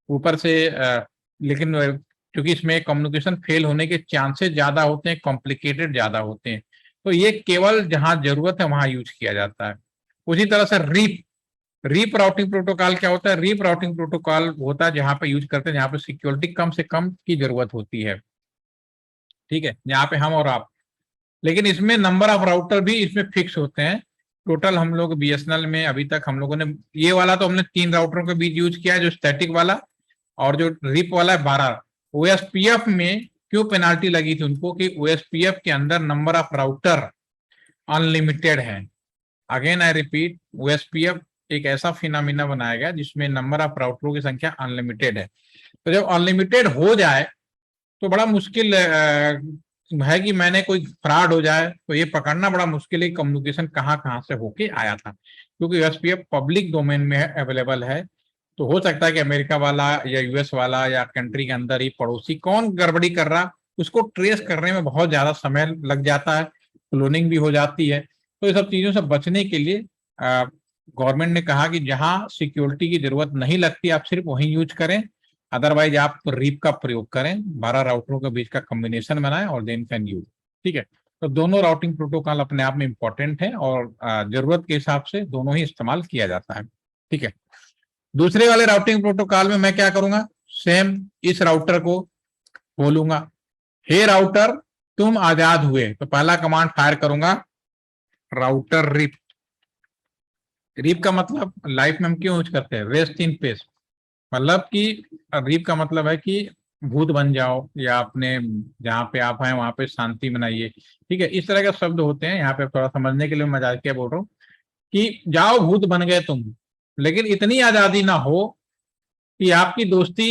ऊपर से, लेकिन क्योंकि इसमें कम्युनिकेशन फेल होने के चांसेस ज्यादा होते हैं, कॉम्प्लिकेटेड ज्यादा होते हैं। तो ये केवल जहां जरूरत है वहां यूज किया जाता है। उसी तरह से रीप राउटिंग प्रोटोकॉल क्या होता है? रीप राउटिंग प्रोटोकॉल होता है जहां पे यूज करते हैं जहां पे सिक्योरिटी कम से कम की जरूरत होती है। ठीक है, जहां पे हम और आप, लेकिन इसमें नंबर ऑफ राउटर भी इसमें फिक्स होते हैं। टोटल हम लोग बीएसएनएल में अभी तक हम लोगों ने, ये वाला तो हमने 3 राउटरों के बीच यूज किया है जो स्टैटिक वाला, और जो रिप वाला है 12। ओएसपीएफ में क्यों पेनाल्टी लगी थी उनको कि ओएसपीएफ के अंदर नंबर ऑफ राउटर अनलिमिटेड है। अगेन आई रिपीट, ओएसपीएफ एक ऐसा फिनोमिना बनाया गया जिसमें नंबर ऑफ राउटरों की संख्या अनलिमिटेड है। तो जब अनलिमिटेड हो जाए तो बड़ा मुश्किल है कि मैंने कोई फ्रॉड हो जाए तो ये पकड़ना बड़ा मुश्किल है कम्युनिकेशन कहाँ कहाँ से होके आया था, क्योंकि यूएसपीएफ पब्लिक डोमेन में अवेलेबल है। तो हो सकता है कि अमेरिका वाला या यूएस वाला या कंट्री के अंदर ही पड़ोसी कौन गड़बड़ी कर रहा, उसको ट्रेस करने में बहुत ज्यादा समय लग जाता है, क्लोनिंग भी हो जाती है। तो ये सब चीजों से बचने के लिए गवर्नमेंट ने कहा कि जहां सिक्योरिटी की जरूरत नहीं लगती आप सिर्फ वहीं यूज करें, अदरवाइज आप रीप का प्रयोग करें, 12 राउटरों के बीच का कॉम्बिनेशन बनाएं और देन कैन यूज। ठीक है, तो दोनों राउटिंग प्रोटोकॉल अपने आप में इंपॉर्टेंट है और जरूरत के हिसाब से दोनों ही इस्तेमाल किया जाता है। ठीक है, दूसरे वाले राउटिंग प्रोटोकॉल में मैं क्या करूंगा, सेम इस राउटर को बोलूंगा, हे राउटर तुम आजाद हुए, तो पहला कमांड फायर करूंगा राउटर रिप। रिप का मतलब लाइफ में हम क्यों यूज करते हैं, रेस्ट इन पीस, मतलब कि रीप का मतलब है कि भूत बन जाओ या अपने जहाँ पे आप हैं वहां पे शांति बनाइए। ठीक है, इस तरह के शब्द होते हैं, यहाँ पे थोड़ा समझने के लिए मजाक क्या बोल रहा हूँ कि जाओ भूत बन गए तुम, लेकिन इतनी आजादी ना हो कि आपकी दोस्ती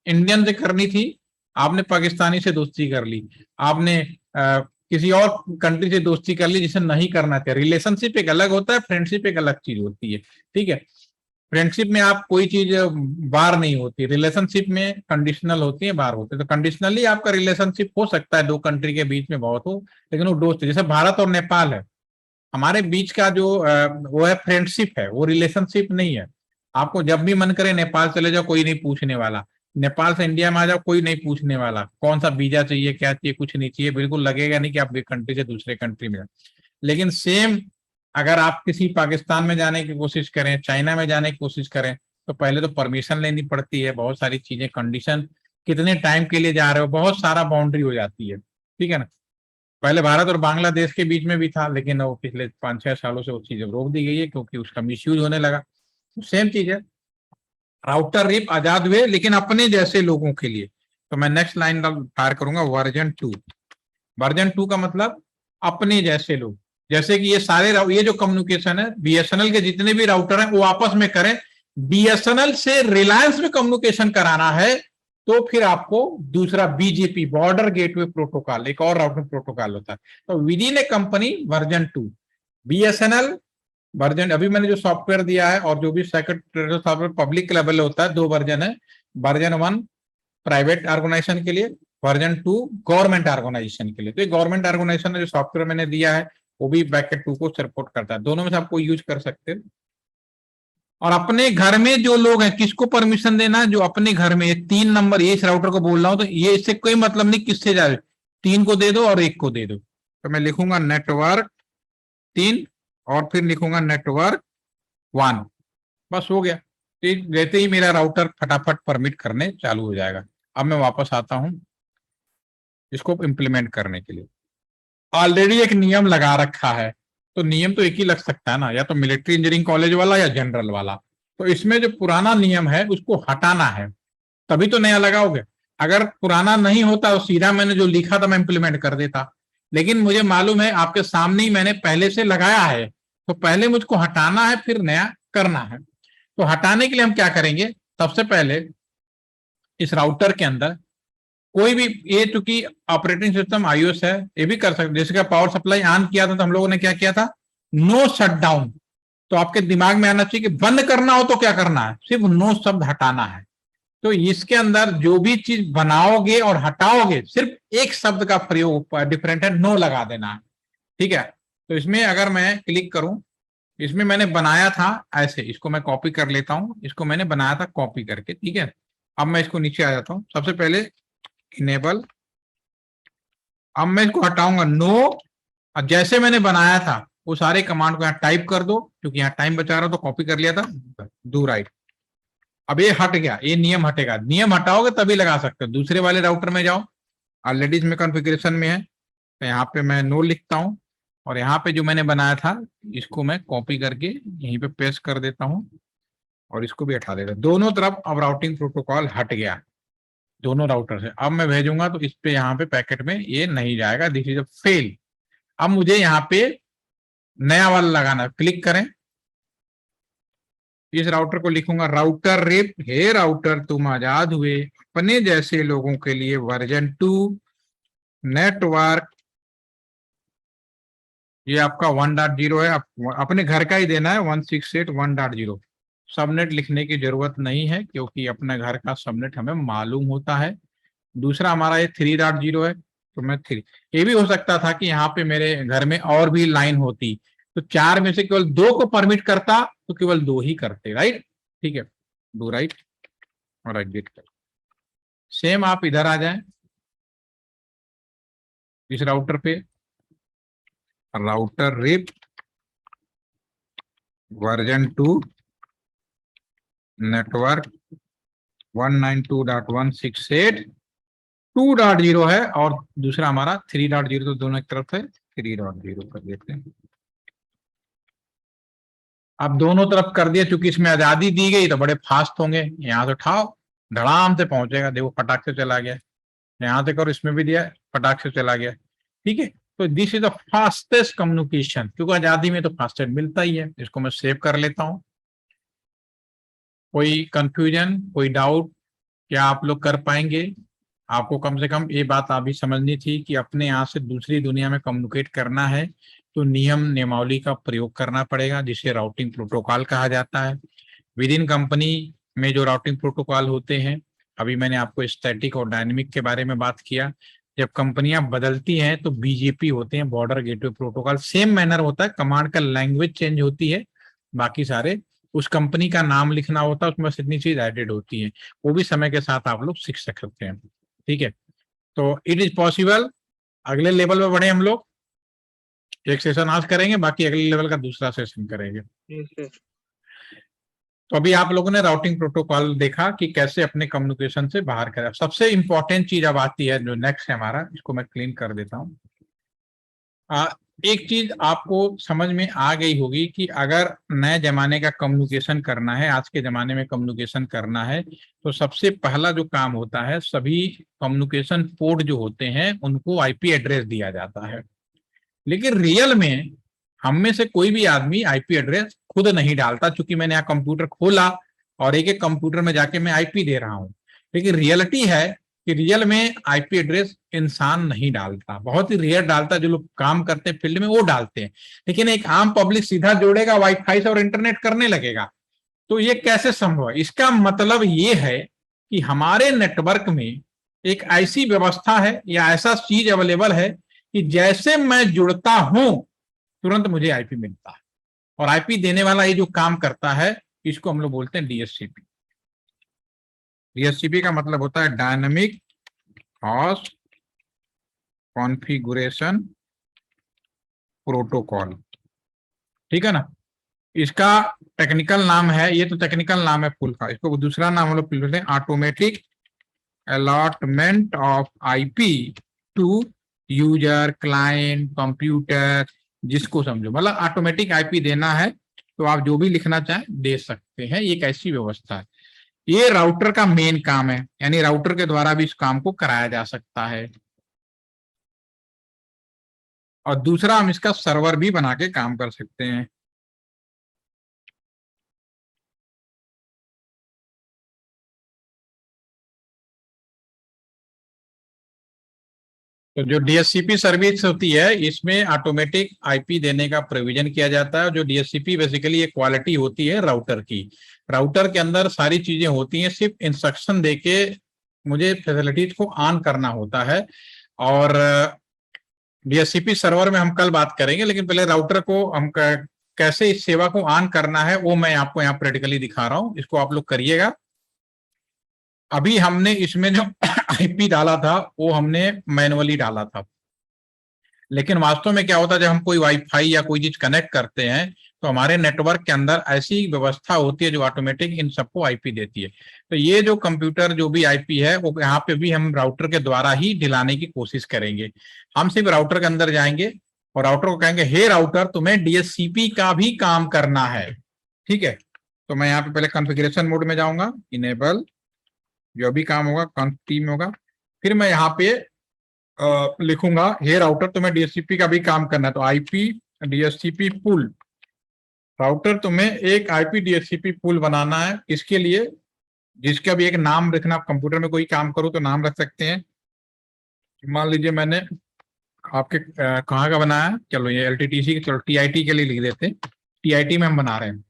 इंडियन से करनी थी, आपने पाकिस्तानी से दोस्ती कर ली, आपने किसी और कंट्री से दोस्ती कर ली जिसे नहीं करना चाहिए। रिलेशनशिप एक अलग होता है, फ्रेंडशिप एक अलग चीज होती है। ठीक है, फ्रेंडशिप में आप कोई चीज बार नहीं होती, रिलेशनशिप में कंडीशनल होती है, बार होती है। तो कंडीशनली आपका रिलेशनशिप हो सकता है दो कंट्री के बीच में बहुत हो, लेकिन वो दोस्त, जैसे भारत और नेपाल है, हमारे बीच का जो वो है फ्रेंडशिप है, वो रिलेशनशिप नहीं है। आपको जब भी मन करे नेपाल चले जाओ, कोई नहीं पूछने वाला, नेपाल से इंडिया में आ जाओ, कोई नहीं पूछने वाला कौन सा वीजा चाहिए क्या चाहिए, कुछ नहीं चाहिए, बिल्कुल लगेगा नहीं कि आप एक कंट्री से दूसरे कंट्री में। लेकिन सेम अगर आप किसी पाकिस्तान में जाने की कोशिश करें, चाइना में जाने की कोशिश करें, तो पहले तो परमिशन लेनी पड़ती है, बहुत सारी चीजें, कंडीशन, कितने टाइम के लिए जा रहे हो, बहुत सारा बाउंड्री हो जाती है। ठीक है ना, पहले भारत और बांग्लादेश के बीच में भी था, लेकिन वो पिछले 5-6 सालों से वो चीज रोक दी गई है क्योंकि उसका मिसयूज होने लगा। तो सेम चीज है, राउटर रिप आजाद हुए लेकिन अपने जैसे लोगों के लिए। तो मैं नेक्स्ट लाइन फायर करूंगा वर्जन 2। वर्जन 2 का मतलब अपने जैसे लोग, जैसे कि ये सारे ये जो कम्युनिकेशन है बीएसएनएल के जितने भी राउटर हैं वो आपस में करें। बीएसएनएल से रिलायंस में कम्युनिकेशन कराना है तो फिर आपको दूसरा बीजीपी बॉर्डर गेटवे प्रोटोकॉल, एक और राउटिंग प्रोटोकॉल होता है। तो with in A company version 2 BSNL version, अभी मैंने जो सॉफ्टवेयर दिया है और जो भी सेक्रेटरी सॉफ्टवेयर पब्लिक लेवल होता है, 2 वर्जन है, वर्जन 1 प्राइवेट ऑर्गेनाइजेशन के लिए, वर्जन 2 गवर्नमेंट ऑर्गेनाइजेशन के लिए। तो ये गवर्नमेंट ऑर्गेनाइजेशन ने जो सॉफ्टवेयर मैंने दिया है वो भी बैकेट 2 को सपोर्ट करता है, दोनों में से आपको यूज कर सकते हैं। और अपने घर में जो लोग हैं किसको परमिशन देना है, जो अपने घर में, 3 नंबर, ये इस राउटर को बोल रहा हूं तो ये इससे कोई मतलब नहीं किससे जाए, 3 को दे दो और 1 को दे दो। तो मैं लिखूंगा नेटवर्क 3 और फिर लिखूंगा नेटवर्क 1, बस हो गया। रहते ही मेरा राउटर फटाफट परमिट करने चालू हो जाएगा। अब मैं वापस आता हूं इसको इम्प्लीमेंट करने के लिए। ऑलरेडी एक नियम लगा रखा है, तो नियम तो एक ही लग सकता है ना, या तो मिलिट्री इंजीनियरिंग कॉलेज वाला या जनरल वाला। तो इसमें जो पुराना नियम है उसको हटाना है, तभी तो नया लगाओगे। अगर पुराना नहीं होता तो सीधा मैंने जो लिखा था मैं इम्प्लीमेंट कर देता, लेकिन मुझे मालूम है आपके सामने ही मैंने पहले से लगाया है, तो पहले मुझको हटाना है फिर नया करना है। तो हटाने के लिए हम क्या करेंगे, सबसे पहले इस राउटर के अंदर कोई भी, ये चूंकि ऑपरेटिंग सिस्टम आईओएस है, ये भी कर सकते, जैसे पावर सप्लाई ऑन किया था तो हम लोगों ने क्या किया था, नो शटडाउन। तो आपके दिमाग में आना चाहिए कि बंद करना हो तो क्या करना है, सिर्फ नो शब्द हटाना है। तो इसके अंदर जो भी चीज बनाओगे और हटाओगे सिर्फ एक शब्द का प्रयोग डिफरेंट है, नो लगा देना है। ठीक है, तो इसमें अगर मैं क्लिक करूं, इसमें मैंने बनाया था ऐसे, इसको मैं कॉपी कर लेता हूं, इसको मैंने बनाया था कॉपी करके। ठीक है, अब मैं इसको नीचे आ जाता हूं, सबसे पहले इनेबल, अब मैं इसको हटाऊंगा नो, और जैसे मैंने बनाया था वो सारे कमांड को यहाँ टाइप कर दो, क्योंकि यहाँ टाइम बचा रहा तो कॉपी कर लिया था, डू राइट। अब ये हट गया, ये नियम हटेगा, नियम हटाओगे तभी लगा सकते हो। दूसरे वाले राउटर में जाओ, ऑलरेडी इसमें कॉन्फ़िगरेशन में है, तो यहाँ पे मैं नो लिखता हूँ और यहाँ पे जो मैंने बनाया था इसको मैं कॉपी करके यहीं पे पेस्ट कर देता हूँ और इसको भी हटा देता हूँ। दोनों तरफ अब राउटिंग प्रोटोकॉल हट गया दोनों राउटर से। अब मैं भेजूंगा तो इस पे यहाँ पे पैकेट में ये नहीं जाएगा, दिस इज अ फेल। अब मुझे यहाँ पे नया वाला लगाना, क्लिक करें, इस राउटर को लिखूंगा राउटर रिप, हे राउटर तुम आजाद हुए, अपने जैसे लोगों के लिए वर्जन 2 नेटवर्क, ये आपका 1.0 है, अपने घर का ही देना है 168.1.0। सबनेट लिखने की जरूरत नहीं है क्योंकि अपने घर का सबनेट हमें मालूम होता है। दूसरा हमारा ये 3.0 है, तो मैं 3, ये भी हो सकता था कि यहाँ पे मेरे घर में और भी लाइन होती, तो 4 में से केवल 2 को परमिट करता तो केवल 2 ही करते, राइट। ठीक है, डू राइट और एग्जिट कर। सेम आप इधर आ जाएं इस राउटर पे, राउटर रिप वर्जन 2 नेटवर्क 192.168.2.0 है, और दूसरा हमारा 3.0, तो दोनों एक तरफ है, 3.0 कर देते हैं। अब दोनों तरफ कर दिया, चूंकि इसमें आजादी दी गई तो बड़े फास्ट होंगे, यहां से उठाओ धड़ाम से पहुंचेगा, देखो फटाक से चला गया, यहां से करो, इसमें भी दिया फटाक से चला गया। ठीक है, तो this is the fastest communication, क्योंकि आजादी में तो फास्टेस्ट मिलता ही है। इसको मैं सेव कर लेता हूं। कोई कंफ्यूजन, कोई डाउट, क्या आप लोग कर पाएंगे? आपको कम से कम ये बात अभी समझनी थी कि अपने यहाँ से दूसरी दुनिया में कम्युनिकेट करना है तो नियम नियमावली का प्रयोग करना पड़ेगा, जिसे राउटिंग प्रोटोकॉल कहा जाता है। विद इन कंपनी में जो राउटिंग प्रोटोकॉल होते हैं, अभी मैंने आपको स्टैटिक और डायनेमिक के बारे में बात किया। जब कंपनियां बदलती हैं तो बीजेपी होते हैं, border gateway protocol, same manner होता है, कमांड का लैंग्वेज चेंज होती है, बाकी सारे उस कंपनी का नाम लिखना होता है, उसमें बस इतनी चीज एडेड होती है, वो भी समय के साथ आप लोग सीख सकते हैं। ठीक है, तो इट इज पॉसिबल। अगले लेवल पे बढ़े हम लोग, एक सेशन आज करेंगे, बाकी अगले लेवल का दूसरा सेशन करेंगे। तो अभी आप लोगों ने राउटिंग प्रोटोकॉल देखा कि कैसे अपने कम्युनिकेशन से बाहर करें। सबसे इंपॉर्टेंट चीज अब आती है, जो नेक्स्ट है हमारा, इसको मैं क्लीन कर देता हूँ। एक चीज आपको समझ में आ गई होगी कि अगर नए जमाने का कम्युनिकेशन करना है, आज के जमाने में कम्युनिकेशन करना है, तो सबसे पहला जो काम होता है, सभी कम्युनिकेशन पोर्ट जो होते हैं उनको आईपी एड्रेस दिया जाता है। लेकिन रियल में हम में से कोई भी आदमी आईपी एड्रेस खुद नहीं डालता, क्योंकि मैंने यहाँ कंप्यूटर खोला और एक एक कंप्यूटर में जाके मैं आईपी दे रहा हूँ। लेकिन रियलिटी है कि रियल में आईपी एड्रेस इंसान नहीं डालता, बहुत ही रेयर डालता, जो लोग काम करते हैं फील्ड में वो डालते हैं। लेकिन एक आम पब्लिक सीधा जोड़ेगा वाईफाई से और इंटरनेट करने लगेगा, तो ये कैसे संभव है? इसका मतलब ये है कि हमारे नेटवर्क में एक ऐसी व्यवस्था है या ऐसा चीज अवेलेबल है कि जैसे मैं जुड़ता हूं तुरंत मुझे आईपी मिलता है, और आईपी देने वाला ये जो काम करता है, इसको हम लोग बोलते हैं डीएचसीपी। डीएचसीपी का मतलब होता है डायनामिक होस्ट कॉन्फ़िगरेशन प्रोटोकॉल। ठीक है ना, इसका टेक्निकल नाम है, ये तो टेक्निकल नाम है फुल का, इसको दूसरा नाम हम लोग बोलते हैं automatic allotment of IP to user, client, computer, जिसको समझो, मतलब ऑटोमेटिक आईपी देना है तो आप जो भी लिखना चाहें दे सकते हैं। ये एक ऐसी व्यवस्था है, ये राउटर का मेन काम है, यानी राउटर के द्वारा भी इस काम को कराया जा सकता है। और दूसरा, हम इसका सर्वर भी बना के काम कर सकते हैं। तो जो डीएचसीपी सर्विस होती है, इसमें ऑटोमेटिक आईपी देने का प्रोविजन किया जाता है। जो डीएचसीपी बेसिकली एक क्वालिटी होती है राउटर की, राउटर के अंदर सारी चीजें होती हैं, सिर्फ इंस्ट्रक्शन देके मुझे फैसिलिटीज को ऑन करना होता है। और डीएचसीपी सर्वर में हम कल बात करेंगे, लेकिन पहले राउटर को हम कैसे इस सेवा को ऑन करना है वो मैं आपको यहाँ प्रैक्टिकली दिखा रहा हूँ, इसको आप लोग करिएगा। अभी हमने इसमें जो आईपी डाला था वो हमने मैनुअली डाला था, लेकिन वास्तव में क्या होता है, जब हम कोई वाईफाई या कोई चीज कनेक्ट करते हैं तो हमारे नेटवर्क के अंदर ऐसी व्यवस्था होती है जो ऑटोमेटिक इन सबको आईपी देती है। तो ये जो कंप्यूटर जो भी आईपी है वो यहाँ पे भी हम राउटर के द्वारा ही दिलाने की कोशिश करेंगे। हम सिर्फ राउटर के अंदर जाएंगे और राउटर को कहेंगे, हे राउटर तुम्हें डीएचसीपी का भी काम करना है। ठीक है, तो मैं यहाँ पे पहले कॉन्फ़िगरेशन मोड में जाऊंगा, इनेबल, जो भी काम होगा कॉन्फ़ में होगा, फिर मैं यहाँ पे लिखूंगा हे राउटर तुम्हें डीएचसीपी का भी काम करना है, तो आईपी डीएचसीपी पूल। राउटर तुम्हें एक आईपी डीएचसीपी पूल बनाना है, इसके लिए जिसका भी एक नाम रखना, कंप्यूटर में कोई काम करो तो नाम रख सकते हैं, मान लीजिए मैंने आपके कहाँ का बनाया, चलो ये LTTC, चलो TIT के लिए लिख देते हैं, TIT में हम बना रहे हैं।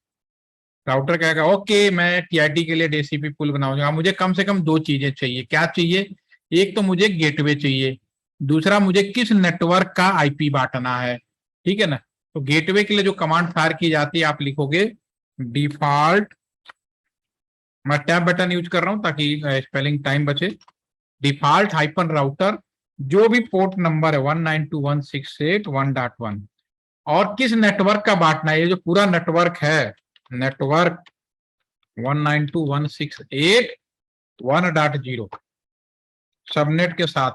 राउटर कहेगा ओके मैं TIT के लिए DHCP पुल बनाऊंगा, मुझे कम से कम दो चीजें चाहिए। क्या चाहिए? एक तो मुझे गेटवे चाहिए, दूसरा मुझे किस नेटवर्क का IP बांटना है। ठीक है ना? तो गेटवे के लिए जो कमांड फायर की जाती है, आप लिखोगे डिफॉल्ट, मैं टैब बटन यूज कर रहा हूं ताकि स्पेलिंग टाइम बचे, डिफॉल्ट हाइफन राउटर, जो भी पोर्ट नंबर है 192.168.1.1 और किस नेटवर्क का बांटना है। ये जो पूरा नेटवर्क है, नेटवर्क 192.168.1.0 सबनेट के साथ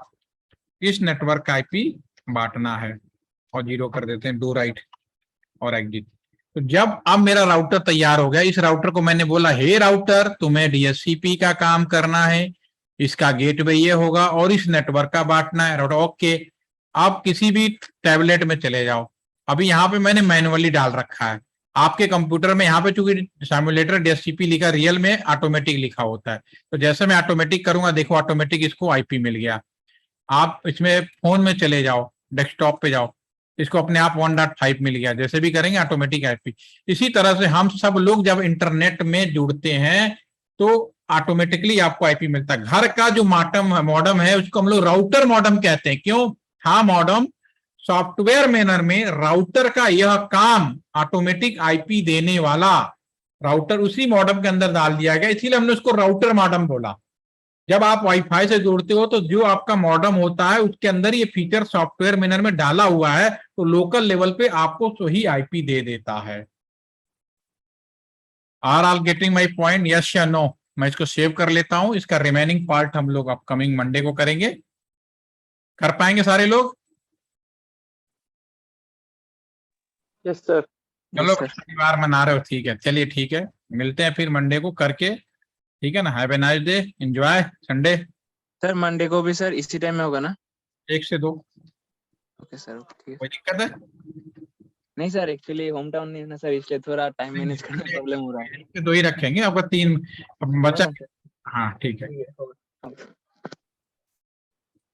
इस नेटवर्क का IP बांटना है, और 0 कर देते हैं, डू राइट और एग्जिट। तो जब अब मेरा राउटर तैयार हो गया, इस राउटर को मैंने बोला हे राउटर तुम्हें DHCP का काम करना है, इसका गेटवे ये होगा और इस नेटवर्क का बांटना है। राउटर ओके, आप किसी भी टैबलेट में चले जाओ, अभी यहाँ पे मैंने मैनुअली डाल रखा है, आपके कंप्यूटर में यहाँ पे चूंकि सिमुलेटर DHCP लिखा, रियल में ऑटोमेटिक लिखा होता है। तो जैसे मैं ऑटोमेटिक करूंगा, देखो ऑटोमेटिक इसको IP मिल गया। आप इसमें फोन में चले जाओ, डेस्कटॉप पे जाओ, इसको अपने आप 1.5 मिल गया, जैसे भी करेंगे ऑटोमेटिक IP। इसी तरह से हम सब लोग जब इंटरनेट में जुड़ते हैं तो ऑटोमेटिकली आपको IP मिलता है। घर का जो मॉडम है उसको हम लोग राउटर मॉडम कहते हैं। क्यों? हाँ, मॉडम सॉफ्टवेयर मैनर में राउटर का यह काम ऑटोमेटिक IP देने वाला राउटर उसी मॉडम के अंदर डाल दिया गया, इसीलिए हमने उसको राउटर मॉडम बोला। जब आप वाईफाई से जोड़ते हो तो जो आपका मॉडम होता है उसके अंदर ये फीचर सॉफ्टवेयर मैनर में डाला हुआ है, तो लोकल लेवल पे आपको सही IP दे देता है। Are all getting my point? Yes या नो? मैं इसको सेव कर लेता हूं, इसका रिमेनिंग पार्ट हम लोग अपकमिंग मंडे को करेंगे। कर पाएंगे सारे लोग? Yes sir. चलो सर शनिवार मना रहे हो, ठीक है, चलिए ठीक है, मिलते हैं फिर मंडे को करके। ठीक है ना? Have a nice day, enjoy Sunday. Sir Monday को भी सर इसी टाइम में होगा ना? 1 से 2। ओके सर, ठीक है। कोई दिक्कत है? नहीं सर, एक्चुअली होम टाउन नहीं है ना सर, इसलिए थोड़ा टाइम मैनेज करने में प्रॉब्लम हो रहा है। 1 से 2 ही रखेंगे, आपका 3 बचा। होगा ना सर? हाँ ठीक है। ठीक है, होगा।